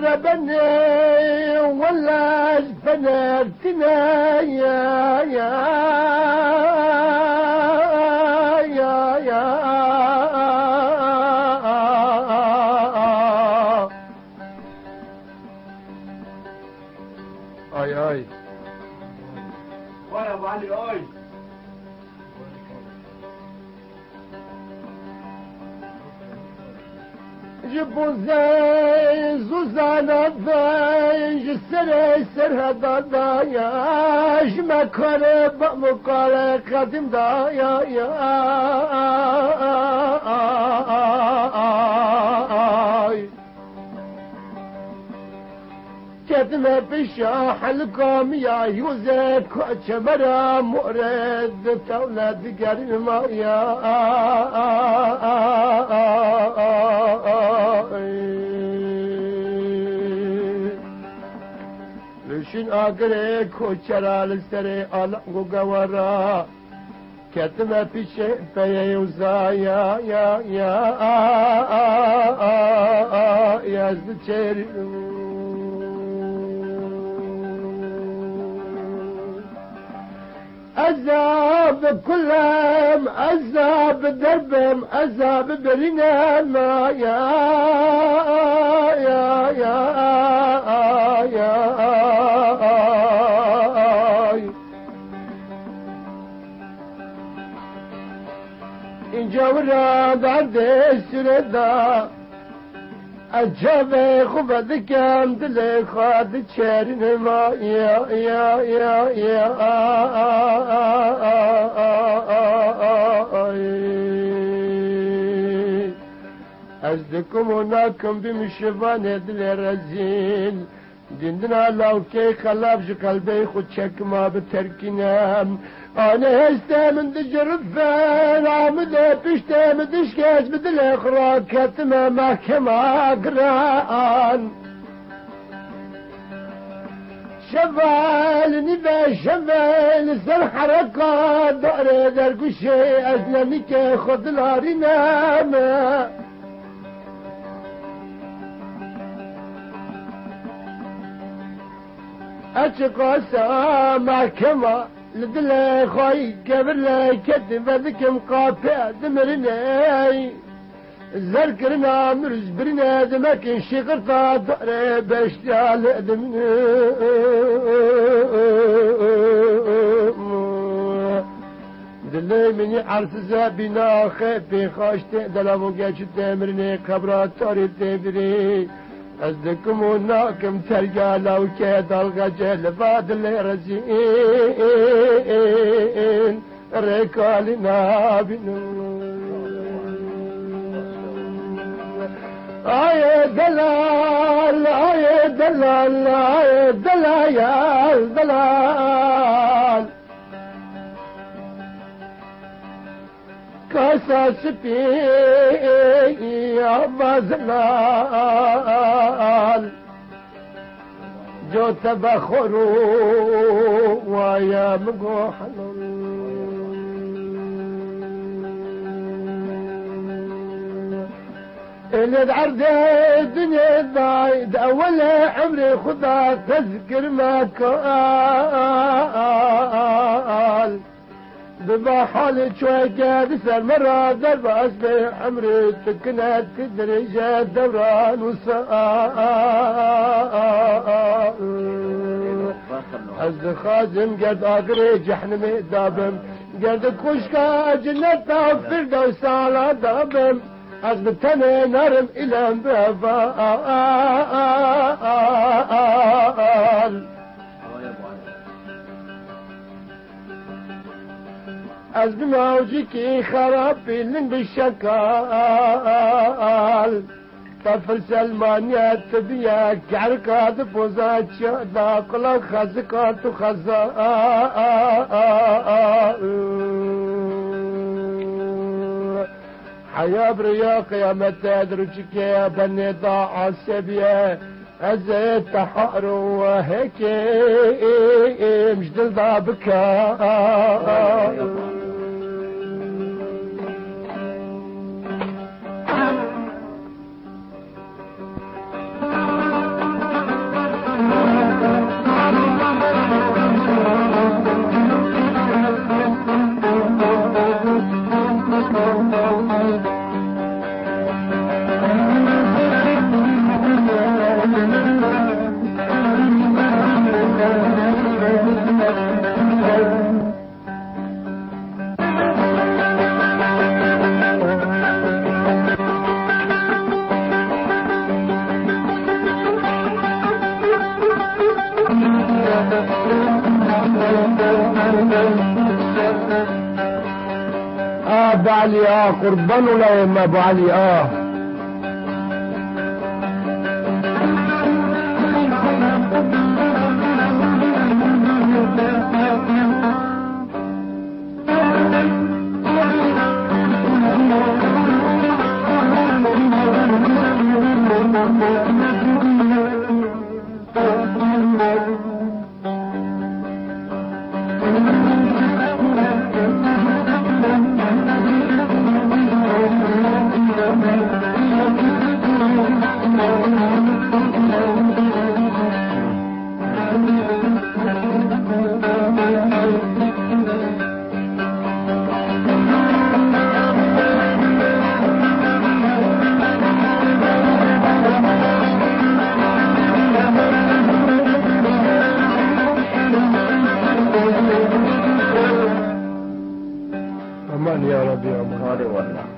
ربني ولا فنرتنا يا اي ولا ابو علي اي جبوا زي زوزانا زي جسر سر هذا يا جما كرب مقال قدم دا يا كتم بشاح القوم يا يوزك كمرا مورد تولد قرن ما يا لشن آگره کوچرا لسره آلنگو گوارا کتم پیشه پیوزا یا یزد چری عذاب كلهم عذاب دربهم عذاب برنا ما إن جورا بعد السردا أجاب خبز كم دل خاد شرن ما أزدكم هناكم بمشفان دل رزين دندنا لو كي خلافش قلبي خود شك ما بتركنام أنا هستا من دجرفان عمده بشتا مدشكاش بدل إخراج كتما محكمة قران شفال نبا شفال سر حركات دار درقشي أزنانك خد لاري ناما أشقاسا محكمة لدل خوي قبل كتب ذكم قاطع دمرناي زركرنا مرز برنا دمكن شغرطا دار بشتال دمن دلي مني عرس زابنا خيبي خاشت دلمو جاش تمرني قبرات تاري تبري أزدكم وناكم تلقى لو كيد الغجل بعد اللي رزين ركالنا آي دلال آي دلال آي دلال يا دلال كاسا سبي يا مازلال جو تبخروا ويا مقوحل اللي العرض الدنيا ضايد اول عمري خذها تذكر ما قال بما حالي شوي قاعد سر مرة درب أسبي عمري تكنت تدريجة دوران وسائل أزد خازم قد أقري جحنمي دابم قد كشكا جنة فردوس على دابم أزد تاني نرم إلى بفال از بموجك خراب لن بالشكال طفل سلمانيا تبيا كعركات فوزات شهدا قلق خزكات وخزاء حيا بريا قيامة تدرجك يا بني ضاع السبيا أزيت تحار وهيك مجدل ضابك ابو علي قربان ولا يا ابو علي امان يا رب يا امان والله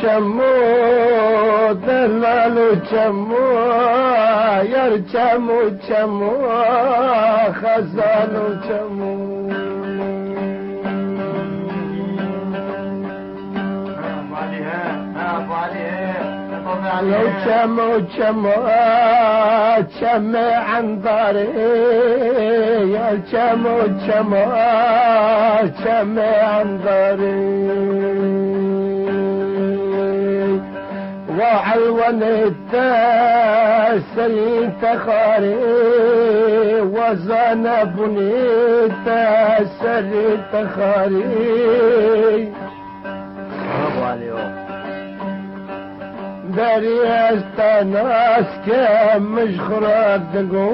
چمو دلالو چمو یار چمو خزانو چمو لو چمو چم عنبري يا چمو چم عنبري وعلون التاسري تخاري وزنبني التاسري تخاري داري استناس كم مجخرة دقو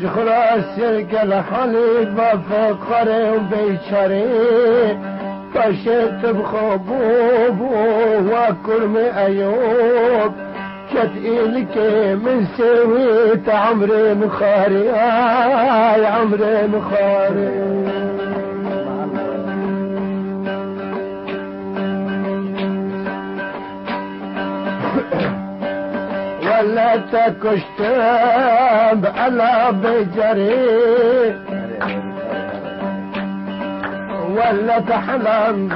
جخرة سرق الحليبة فقري وبيشري فشت بخبوب وكرم أيوب كتقيلك من سويت عمري مخاري عمري مخاري ولا تكشتم على بجري ولا تحلم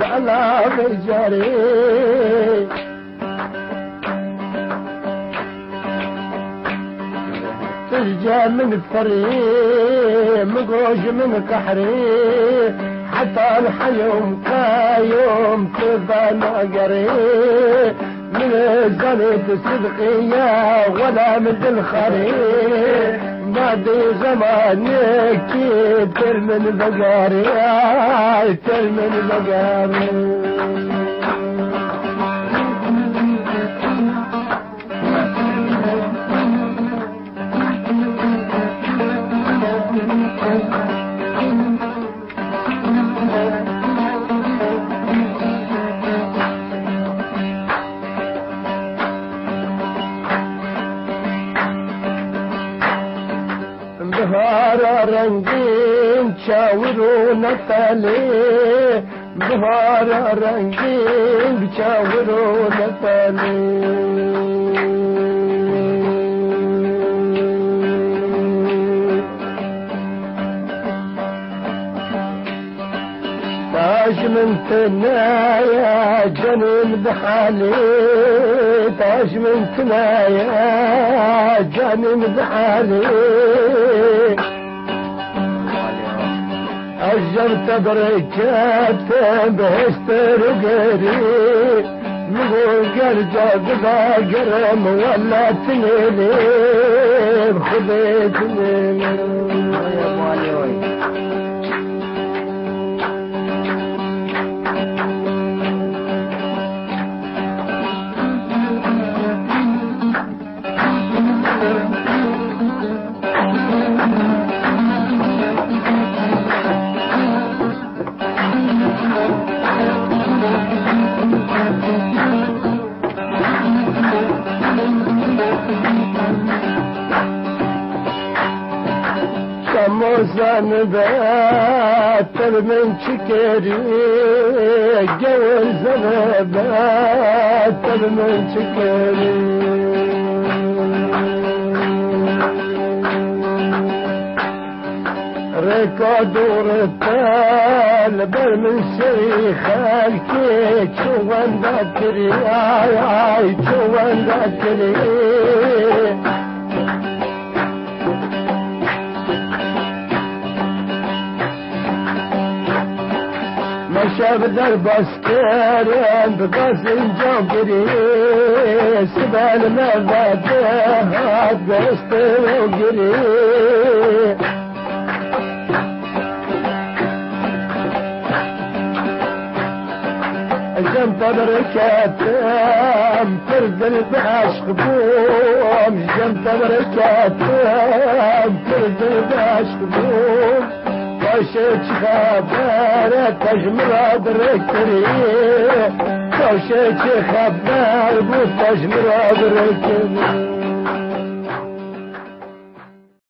على بجري ترجع من فري مقوش من قحري حتى الحيوم كايوم تبنى قري من زنة صدقية ولا من الخري بعد زمانك ترمن بقاري ترمن بقاري بهار رنگین چاورو نتالی بهار رنگین چاورو نتالی تاج من ثنايا جنين بحالي تاج من ثنايا جنين بحالي أجرت بركات بهشت رقري نقول قرجة بقرم ولا تنيني خذيتني شموزان باتر من شكري جوزان باتر من شكري ركادور التال بل من شيخ الكيك شوان ذاكري شوان ذاكري شاف درب عسكري بقاسم جابري سبال ما بعدها بستوقري جنب بركاتم ترد البعشق بوم جنب بركاتم ترد البعشق بوم كوشك خبر تجمر بركري كوشك خبر تجمر بركري